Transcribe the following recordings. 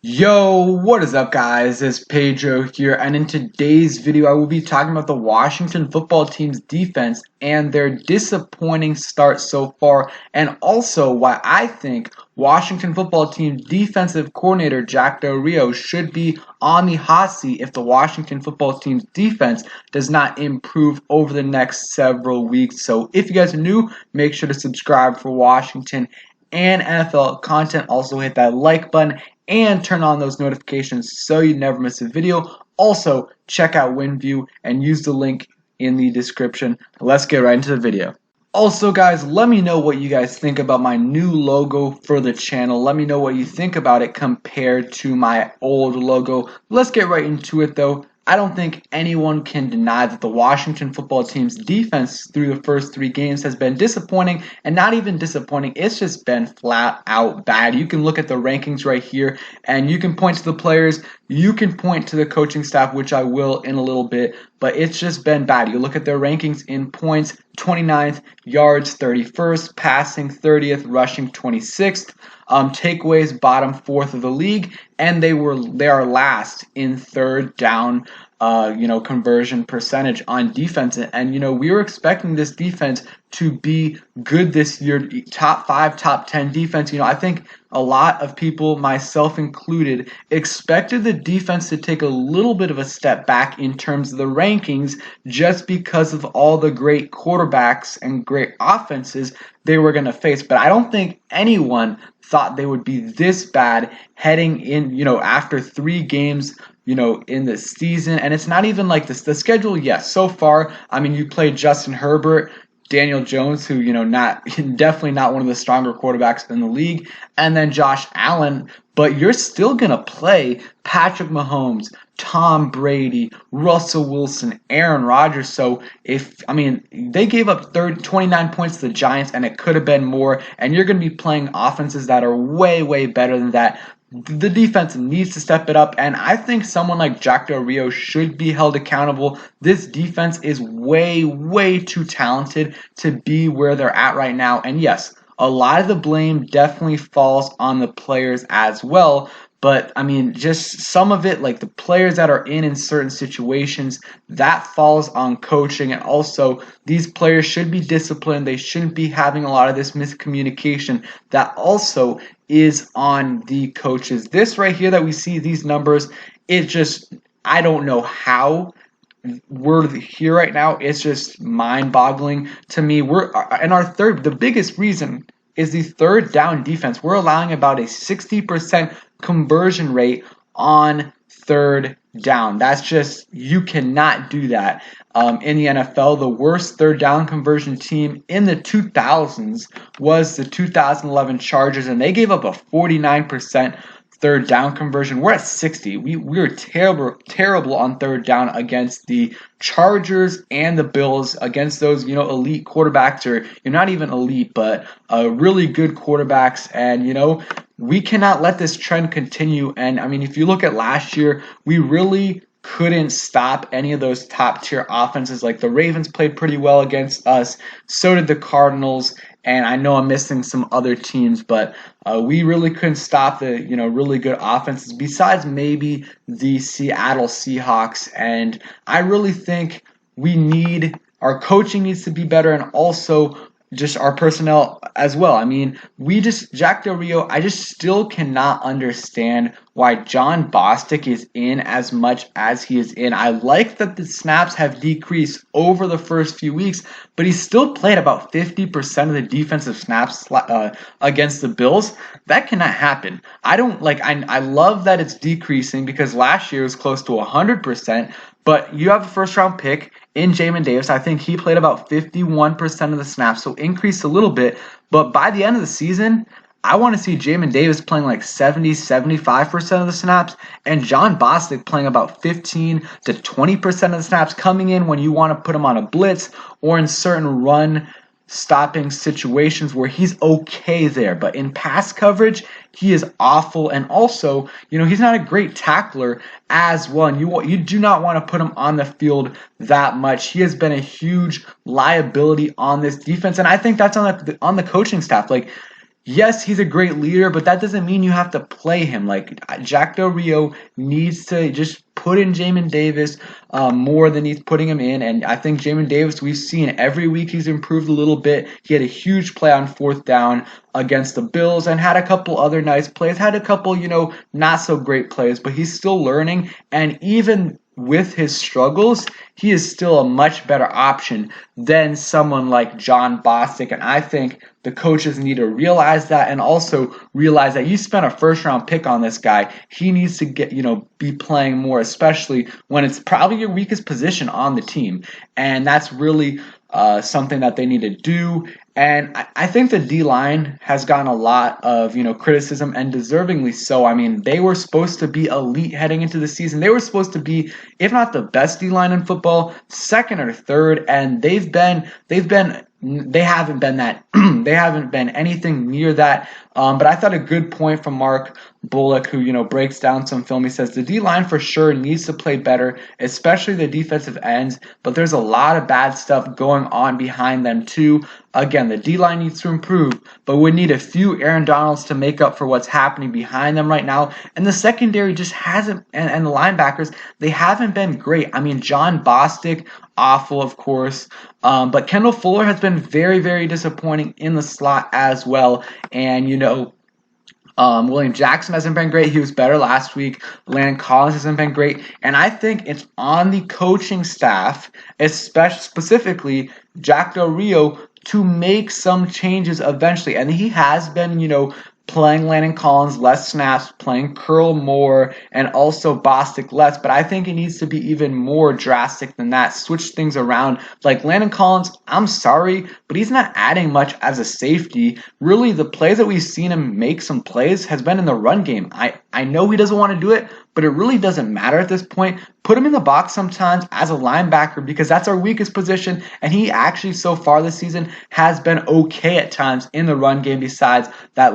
Yo, what is up guys? It's Pedro here, and in today's video I will be talking about the Washington football team's defense and their disappointing start so far, and also why I think Washington football team defensive coordinator Jack Del Rio should be on the hot seat if the Washington football team's defense does not improve over the next several weeks. So if you guys are new, make sure to subscribe for Washington and NFL content. Also hit that like button and turn on those notifications so you never miss a video. Also, check out WinView and use the link in the description. Let's get right into the video. Also, guys, let me know what you guys think about my new logo for the channel. Let me know what you think about it compared to my old logo. Let's get right into it, though. I don't think anyone can deny that the Washington football team's defense through the first 3 games has been disappointing, and not even disappointing, it's just been flat out bad. You can look at the rankings right here, and you can point to the players, you can point to the coaching staff, which I will in a little bit, but it's just been bad. You look at their rankings in points, 29th, yards 31st, passing 30th, rushing 26th. Takeaways bottom 4th of the league, and they are last in third down conversion percentage on defense. And we were expecting this defense to be good this year, top 5, top 10 defense. I think a lot of people, myself included, expected the defense to take a little bit of a step back in terms of the rankings just because of all the great quarterbacks and great offenses they were going to face. But I don't think anyone thought they would be this bad heading in, after 3 games, in the season. And it's not even like this. The schedule, yes, so far, you played Justin Herbert, Daniel Jones, who, definitely not one of the stronger quarterbacks in the league, and then Josh Allen, but you're still going to play Patrick Mahomes, Tom Brady, Russell Wilson, Aaron Rodgers. So they gave up 29 points to the Giants, and it could have been more, and you're going to be playing offenses that are way, way better than that. The defense needs to step it up, and I think someone like Jack Del Rio should be held accountable. This defense is way, way too talented to be where they're at right now. And yes, a lot of the blame definitely falls on the players as well. But, just some of it, like the players that are in certain situations, that falls on coaching. And also, these players should be disciplined. They shouldn't be having a lot of this miscommunication. That also is on the coaches. This right here that we see, these numbers, I don't know how we're here right now. It's just mind-boggling to me. The biggest reason is the third down defense. We're allowing about a 60% conversion rate on third down. That's just, you cannot do that. In the NFL, the worst third down conversion team in the 2000s was the 2011 Chargers, and they gave up a 49% third down conversion. We're at 60. We were terrible on third down against the Chargers and the Bills, against those elite quarterbacks, or you're not even elite, but really good quarterbacks. And we cannot let this trend continue. And if you look at last year, we really couldn't stop any of those top tier offenses. Like the Ravens played pretty well against us, so did the Cardinals, and I know I'm missing some other teams, but we really couldn't stop the really good offenses besides maybe the Seattle Seahawks. And I really think our coaching needs to be better, and also just our personnel as well. Jack Del Rio, I just still cannot understand why John Bostic is in as much as he is in. I like that the snaps have decreased over the first few weeks, but he still played about 50% of the defensive snaps against the Bills. That cannot happen. I love that it's decreasing, because last year it was close to 100%, but you have a first-round pick in Jamin Davis. I think he played about 51% of the snaps, so increased a little bit. But by the end of the season, I want to see Jamin Davis playing like 70-75% of the snaps, and John Bostic playing about 15 to 20% of the snaps, coming in when you want to put him on a blitz or in certain run stopping situations where he's okay there. But in pass coverage, he is awful. And also, he's not a great tackler as well. And you do not want to put him on the field that much. He has been a huge liability on this defense. And I think that's on the coaching staff. Like, Yes, he's a great leader, but that doesn't mean you have to play him. Like Jack Del Rio needs to just put in Jamin Davis more than he's putting him in, and I think Jamin Davis, we've seen every week he's improved a little bit. He had a huge play on fourth down against the Bills and had a couple other nice plays, had a couple, not so great plays, but he's still learning, and even with his struggles, he is still a much better option than someone like John Bostic. And I think the coaches need to realize that and also realize that you spent a first round pick on this guy. He needs to be playing more, especially when it's probably your weakest position on the team. And that's really something that they need to do. And I think the D-line has gotten a lot of, criticism, and deservingly so. I mean, they were supposed to be elite heading into the season. They were supposed to be, if not the best D-line in football, second or third, and they haven't been that. They haven't been anything near that. But I thought a good point from Mark Bullock, who breaks down some film. He says the D-line for sure needs to play better, especially the defensive ends. But there's a lot of bad stuff going on behind them too. Again, the D-line needs to improve, but we need a few Aaron Donalds to make up for what's happening behind them right now. And the secondary just hasn't, and the linebackers, they haven't been great. I mean, John Bostic, awful, of course. But Kendall Fuller has been very, very disappointing in the slot as well. And, William Jackson hasn't been great. He was better last week. Landon Collins hasn't been great. And I think it's on the coaching staff, especially specifically Jack Del Rio, to make some changes eventually. And he has been, playing Landon Collins less snaps, playing Curl more, and also Bostic less. But I think it needs to be even more drastic than that. Switch things around. Like Landon Collins, I'm sorry, but he's not adding much as a safety. Really, the plays that we've seen him make some plays has been in the run game. I know he doesn't want to do it, but it really doesn't matter at this point. Put him in the box sometimes as a linebacker because that's our weakest position, and he actually so far this season has been okay at times in the run game besides that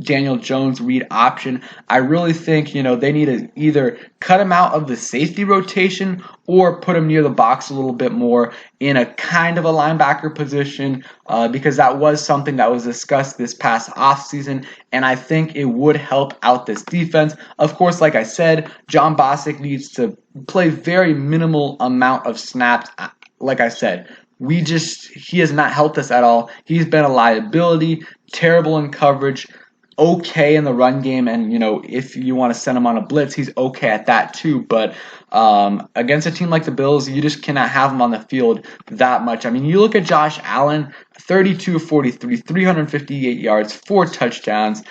Daniel Jones read option. I really think, they need to either cut him out of the safety rotation or put him near the box a little bit more in a kind of a linebacker position because that was something that was discussed this past offseason, and I think it would help out this defense. Of course, like I said, John Bostic needs to play very minimal amount of snaps. Like I said, he has not helped us at all. He's been a liability, terrible in coverage, okay in the run game, and if you want to send him on a blitz, he's okay at that too. But against a team like the Bills, you just cannot have him on the field that much. I mean, you look at Josh Allen, 32 of 43, 358 yards, 4 touchdowns.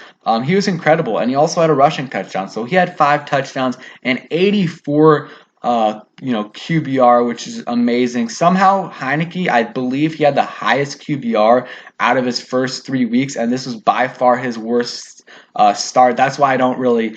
He was incredible, and he also had a rushing touchdown. So he had 5 touchdowns and 84 QBR, which is amazing. Somehow Heineke, I believe he had the highest QBR out of his first 3 weeks, and this was by far his worst start. That's why I don't really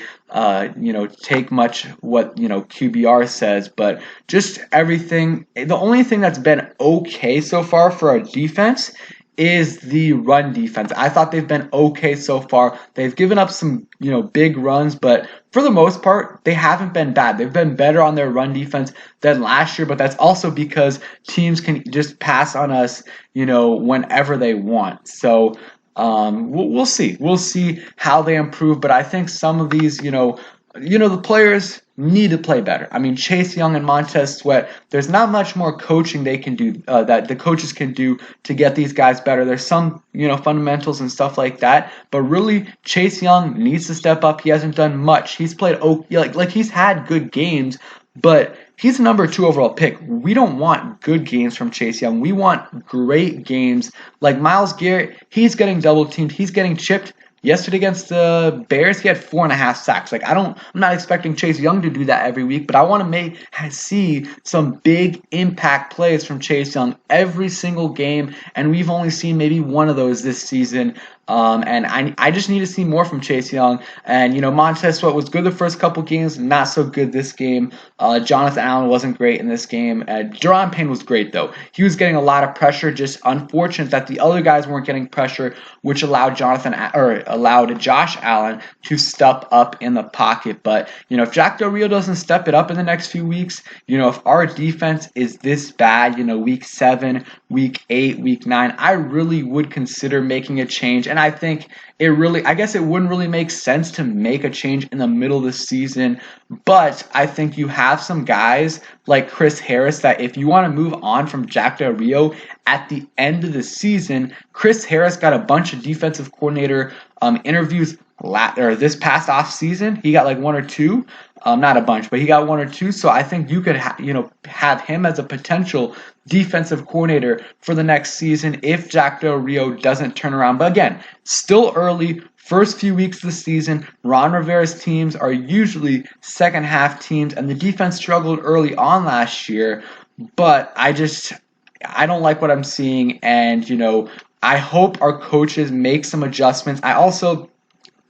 take much what QBR says, but just everything. The only thing that's been okay so far for our defense is the run defense. I thought they've been okay so far. They've given up some, big runs, but for the most part, they haven't been bad. They've been better on their run defense than last year, but that's also because teams can just pass on us, whenever they want. So we'll see. We'll see how they improve, but I think some of these, the players need to play better. I mean, Chase Young and Montez Sweat, there's not much more coaching they can do, that the coaches can do to get these guys better. There's some, fundamentals and stuff like that, but really, Chase Young needs to step up. He hasn't done much. He's played, like he's had good games, but he's the number 2 overall pick. We don't want good games from Chase Young. We want great games. Like Myles Garrett, he's getting double teamed. He's getting chipped. Yesterday against the Bears, he had 4.5 sacks. I'm not expecting Chase Young to do that every week, but I want to see some big impact plays from Chase Young every single game, and we've only seen maybe one of those this season. And I just need to see more from Chase Young. And, Montez Sweat was good the first couple games, not so good this game. Jonathan Allen wasn't great in this game. Deron Payne was great, though. He was getting a lot of pressure, just unfortunate that the other guys weren't getting pressure, which allowed Josh Allen to step up in the pocket. But, if Jack Del Rio doesn't step it up in the next few weeks, if our defense is this bad, week 7, week 8, week 9, I really would consider making a change. and I think I guess it wouldn't really make sense to make a change in the middle of the season, but I think you have some guys like Chris Harris that if you want to move on from Jack Del Rio at the end of the season, Chris Harris got a bunch of defensive coordinator interviews this past off season. He got like one or two, not a bunch, but he got one or two. So I think you could have him as a potential defensive coordinator for the next season if Jack Del Rio doesn't turn around. But again, still early. First few weeks of the season, Ron Rivera's teams are usually second half teams, and the defense struggled early on last year. But I don't like what I'm seeing, and I hope our coaches make some adjustments. I also,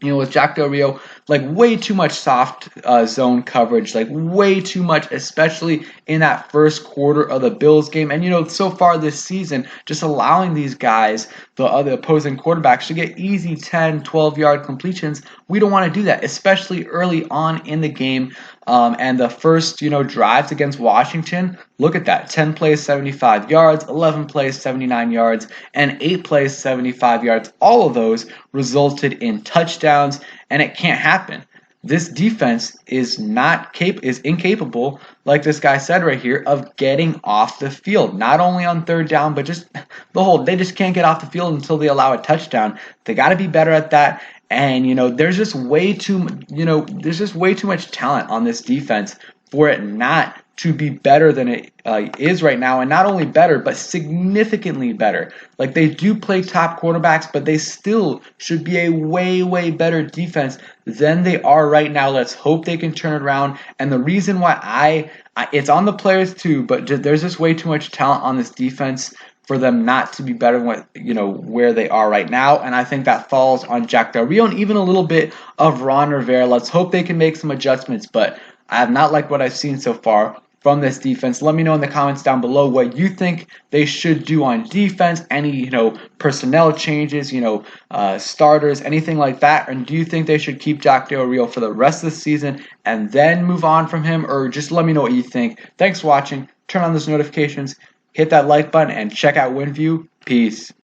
with Jack Del Rio, like way too much soft zone coverage, like way too much, especially in that first quarter of the Bills game. And so far this season, just allowing these guys, the other opposing quarterbacks, to get easy 10, 12-yard completions. We don't want to do that, especially early on in the game. And the first, drives against Washington, look at that. 10 plays, 75 yards, 11 plays, 79 yards, and 8 plays, 75 yards. All of those resulted in touchdowns, and it can't happen. This defense is incapable, like this guy said right here, of getting off the field. Not only on third down, but just they just can't get off the field until they allow a touchdown. They got to be better at that. And there's just way too much talent on this defense for it not to be better than it is right now, and not only better, but significantly better. Like, they do play top quarterbacks, but they still should be a way, way better defense than they are right now. Let's hope they can turn it around. And the reason why it's on the players too, but there's just way too much talent on this defense for them not to be better than where they are right now. And I think that falls on Jack Del Rio and even a little bit of Ron Rivera. Let's hope they can make some adjustments, but I have not liked what I've seen so far from this defense. Let me know in the comments down below what you think they should do on defense, any personnel changes, starters, anything like that. And do you think they should keep Jack Del Rio for the rest of the season and then move on from him? Or just let me know what you think. Thanks for watching. Turn on those notifications, hit that like button, and check out WinView. Peace.